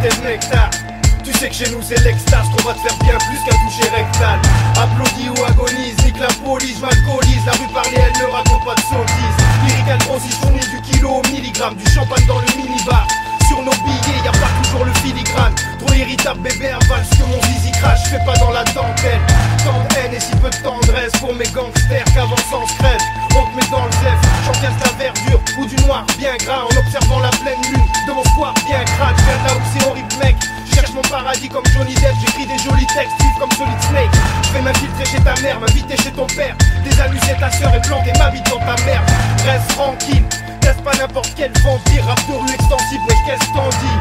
t'es le nectar. Tu sais que chez nous c'est l'extase, qu'on va te faire bien plus qu'un toucher rectal. Applaudis ou agonise, nique la police, m'alcoolise. La rue parlée elle ne raconte pas de sottises. Lyrical grossisse, fournit du kilo au milligramme. Du champagne dans le minibar. Sur nos billets, y'a pas toujours le filigrane. Trop irritable bébé avale ce que mon zizi crache. J'fais pas dans la dentelle. Tant de haine et si peu de tendresse pour mes gangsters qu'avançant se crève. On te met dans le zef, j'encaisse la verdure ou du noir bien gras en observant la pleine lune de mon square bien crade. J'viens de là où c'est horrible mec. Cherche mon paradis comme Johnny Depp, j'écris des jolis textes, vifs comme Solid Snake. J'vais m'infiltrer chez ta mère, m'inviter chez ton père. Désaluser ta sœur et planter ma vie dans ta merde. Reste tranquille, teste pas n'importe quel vampire. Rap de rue extensible, mais qu'est-ce t'en dis?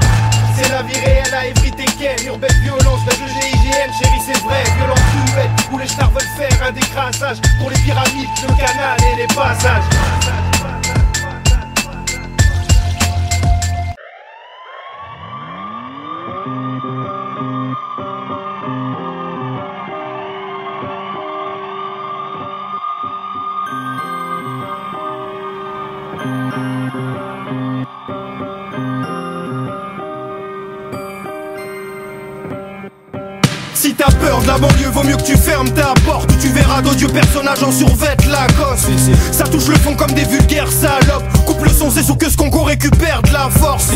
C'est la vie réelle à éviter qu'elle. Urbaine violence, la GIGN, chérie c'est vrai. Violence cruelle, où les stars veulent faire un décrassage. Pour les pyramides, le canal et les passages. Si t'as peur de la banlieue, vaut mieux que tu fermes ta porte. Ou tu verras d'odieux personnages en survêt Lacoste. Ça touche le fond comme des vulgaires salopes. Coupe le son, c'est sous que ce qu'on récupère de la force.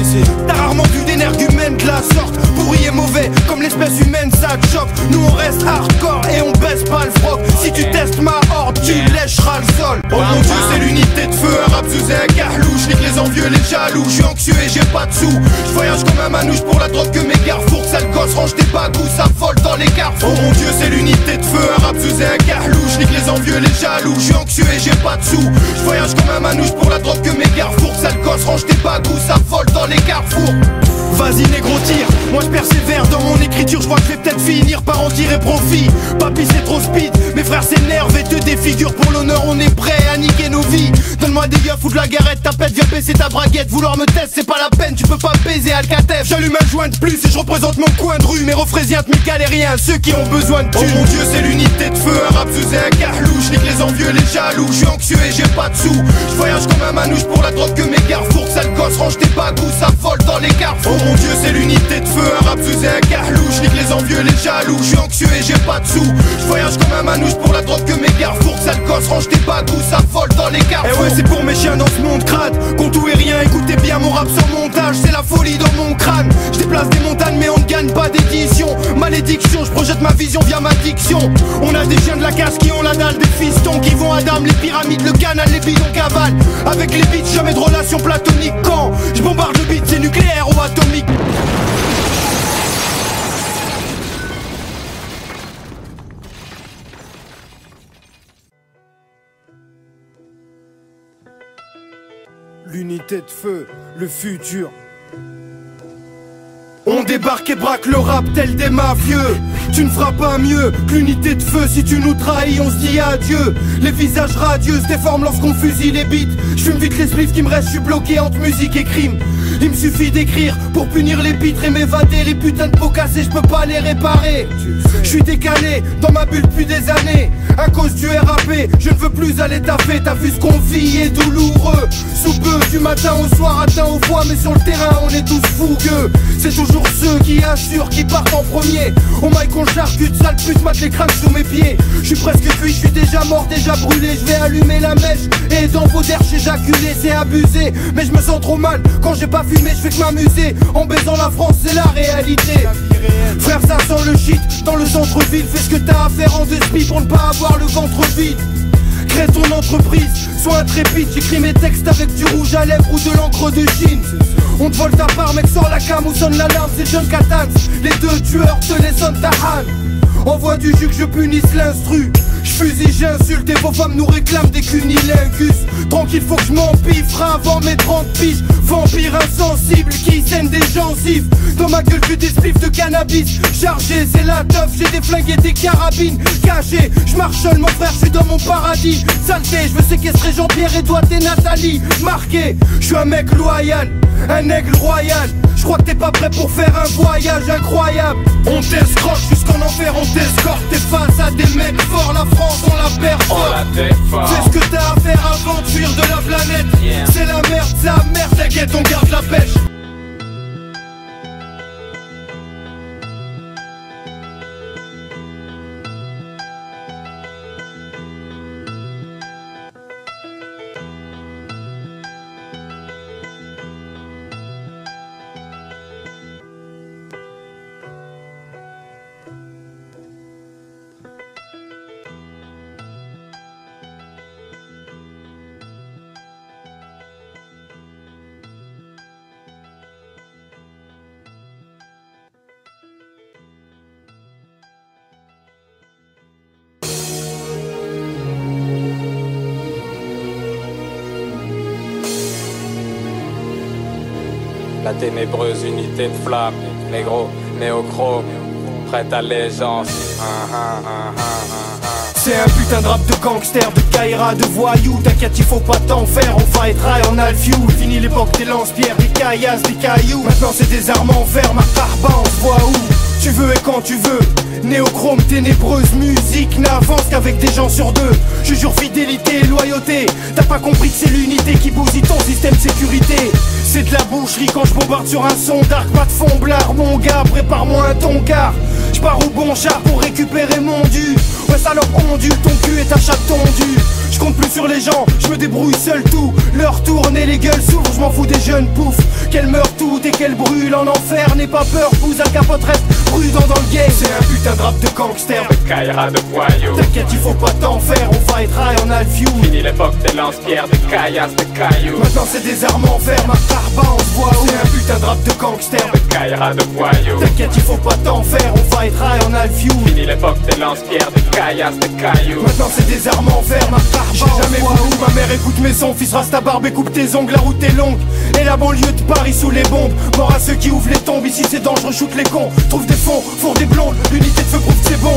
T'as rarement vu d'énergumène de la sorte. Pourri et mauvais, comme l'espèce humaine ça te choque. Nous on reste hardcore et on baisse pas le froc. Si tu testes ma horde, tu lècheras le sol. Oh mon dieu, c'est l'unité de feu. Un rap sous un carlou, j'nique les envieux, les jaloux. J'suis anxieux et j'ai pas de sous. J'voyage comme un manouche pour la drogue que mes garfours. Sale gosse, range tes bagous, ça vole dans les carrefours. Oh mon dieu, c'est l'unité de feu. Un rap sous un carlou, j'nique les envieux, les jaloux. J'suis anxieux et j'ai pas de sous. J'voyage comme un manouche pour la drogue que mes garfours. Sale gosse, range tes bagous, ça vole dans les carrefours. Vas-y négro tire, moi je persévère dans mon écriture, je vois que je vais peut-être finir par en tirer profit. Papy c'est trop speed, mes frères s'énervent et te défigurent. Pour l'honneur on est prêt à niquer nos vies. Donne-moi des yeux ou de la garette, ta pète, viens baisser ta braguette. Vouloir me tester c'est pas la peine, tu peux pas baiser Alcatel. J'allume un joint de plus et je représente mon coin de rue. Mes refraisiens, mes galériens, ceux qui ont besoin de thunes. Oh mon dieu c'est l'unité de feu, un rap sous un carlou. J'nique les envieux, les jaloux, j'suis anxieux et j'ai pas de sous. J'voyage comme un manouche pour la drogue que mes garfours. Sale gosse, range tes bagous, ça vole dans les carrefours. Oh mon dieu c'est l'unité de feu, un rap sous un carlou. J'nique les envieux, les jaloux, j'suis anxieux et j'ai pas de sous. J'voyage comme un manouche pour la drogue que mes garfours. Sale gosse, range tes bagous, ça vole dans les carrefours. Eh ouais c'est pour mes chiens dans ce monde crade qu'on tout et rien, écoutez bien mon rap sans montage. C'est la folie dans mon crâne, je déplace des montagnes mais on ne gagne pas d'édition. Malédiction, je projette ma vision via ma diction. On a des chiens de la casse qui ont la dalle, des fistons qui vont à dame. Les pyramides, le canal, les bidons cavale. Avec les beats, jamais de relation platonique. Quand je bombarde le beat, c'est nucléaire ou atomique. L'unité de feu, le futur. On débarque et braque le rap tel des mafieux. Tu ne feras pas mieux que l'unité de feu. Si tu nous trahis on se dit adieu. Les visages radieux se déforment lorsqu'on fusille les beats. J'fume vite les spliffs qui me restent, je suis bloqué entre musique et crime. Il me suffit d'écrire pour punir les pitres et m'évader. Les putains de pots cassés, je peux pas les réparer. Je suis décalé dans ma bulle depuis des années. À cause du RAP, je ne veux plus aller taffer. T'as vu ce qu'on vit est douloureux. Sous peu, du matin au soir, atteint au foie. Mais sur le terrain, on est tous fougueux. C'est toujours ceux qui assurent, qui partent en premier. Au mic on charcute, sale pute, mate les crânes sous mes pieds. Je suis presque cuit, je suis déjà mort, déjà brûlé. Je vais allumer la mèche et dans vos derches éjaculer. C'est abusé, mais je me sens trop mal. Quand j'ai pas fumé, je fais que m'amuser. En baisant la France, c'est la réalité. Frère, ça sent le shit dans le centre-ville. Fais ce que t'as à faire en deux spi pour ne pas avoir le ventre vide. Crée ton entreprise, sois intrépide. J'écris mes textes avec du rouge à lèvres ou de l'encre de Chine. On te vole ta part, mec, sors la cam ou sonne l'alarme. C'est John Katans, les deux tueurs te les sonnent ta han. Envoie du jus que je punisse l'instru. J'fusille, j'insulte et vos femmes nous réclament des cunilingus. Tranquille, faut que je m'empiffre avant mes 30 piges. Vampire insensible qui saigne des gencives. Dans ma gueule que des spliffs de cannabis. Chargé, c'est la teuf, j'ai des flingues et des carabines. Caché, j'marche seul mon frère, j'suis dans mon paradis. Saleté, j'veux séquestrer Jean-Pierre, Edouard et Nathalie. Marqué, j'suis un mec loyal, un aigle royal. J'crois que t'es pas prêt pour faire un voyage incroyable. On t'escroque jusqu'en enfer, on t'escorte. T'es face à des mecs forts, la France on la perd fort. Fais ce que t'as à faire avant de fuir de la planète. C'est la merde, sa merde, t'inquiète on garde la pêche. La ténébreuse unité de flamme, négro, néochrome, prête allégeance. C'est un putain de rap de gangster, de Kaira, de voyous. T'inquiète, il faut pas t'en faire, on fight rail, on a le few. Fini l'époque des lance-pierres, des caillasses, des cailloux. Maintenant c'est des armes en fer, ma carba, on se voit où tu veux et quand tu veux. Néochrome, ténébreuse, musique n'avance qu'avec des gens sur deux. Je jure fidélité et loyauté. T'as pas compris que c'est l'unité qui bousille ton système de sécurité. C'est de la boucherie quand je bombarde sur un son d'arc. Pas de fond blard, mon gars, prépare-moi un tonkard. J'pars au bon char pour récupérer mon dû. Ouais, salope ondule, ton cul est à chaque tondu. J'compte plus sur les gens, j'me débrouille seul tout. Leur tourne et les gueules s'ouvrent, j'm'en fous des jeunes poufs. Qu'elles meurent toutes et qu'elles brûlent en enfer. N'aie pas peur, pousse à capote, reste prudent dans le game. C'est un putain de rap de gangster, de Kaira, de voyous. T'inquiète, il faut pas t'en faire, on fight rail, on a le few. Fini l'époque des lance-pierres, des caillasses, des cailloux. Maintenant c'est des armes en fer, ma carba, on se voit où. C'est un putain de rap de gangster, de Kaira, de voyous. T'inquiète, il faut pas t'en faire, on fight rail, on a le few. Fini l'époque des lance-pierres, des caillasses, des cailloux. Maintenant c'est des armes en fer, ma carba, j'ai jamais voulu. Ma mère écoute mes sons, fils rase ta barbe et coupe tes ongles, la route est longue. Et la banlieue de Paris sous les bombes. Mort à ceux qui ouvrent les tombes, ici c'est dangereux, shoot les cons. Trouve des fonds, fourre des blondes, l'unité de feu prouve que c'est bon.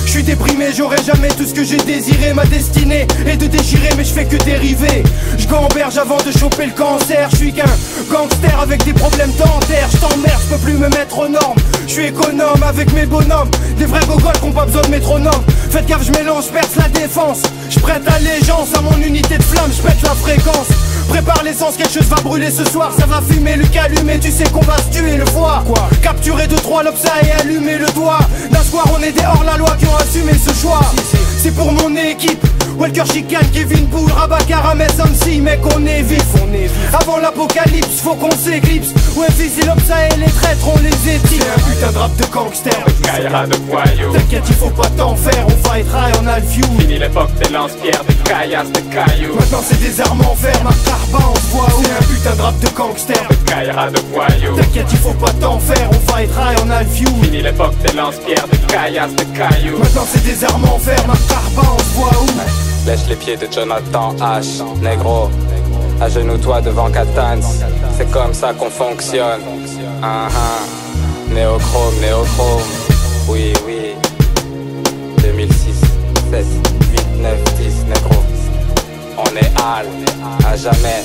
Je suis déprimé, j'aurai jamais tout ce que j'ai désiré. Ma destinée est de déchirer, mais je fais que dériver. Je gamberge avant de choper le cancer. Je suis qu'un gangster avec des problèmes dentaires. Je t'emmerde, je peux plus me mettre aux normes. Je suis économe avec mes bonhommes. Des vrais gogoles qui ont pas besoin de métronome. Faites gaffe, je mélange, perce la défense. Je prête allégeance à mon unité de flamme, je pète la fréquence. Prépare l'essence, quelque chose va brûler ce soir. Ça va fumer le calumet, tu sais qu'on va se tuer le foie. Quoi? Capturer 2-3 lobsa et allumer le doigt. D'un soir on est des hors-la-loi qui ont assumé ce choix. C'est pour mon équipe, Walker Chicane, Kevin Poole, Rabacar, Ames, MC, mec on est vif. Avant l'apocalypse, faut qu'on s'éclipse. Ouais fils et lobsa et les traîtres on les éthique. C'est un putain de rap de gangster, de Kaira, de voyous. T'inquiète, il faut pas t'en faire, on fight rail, on a le few. Fini l'époque des lance-pierres, des caillasses, des cailloux. Maintenant c'est des armes en fer, ma carba, on se voit où. C'est un putain de rap de gangster, de Kaira, de voyous. T'inquiète, il faut pas t'en faire, on fight rail, on a le few. Fini l'époque des lance-pierres, des caillasses, des cailloux. Maintenant c'est des armes en fer, ma carba, on se voit où. Lèche les pieds de Jonathan H, négro. Agenouille-toi devant Katans, c'est comme ça qu'on fonctionne. Néochrome, néochrome, oui, oui. 2006, 7, 8, 9, 10, négro. On est hal, à jamais.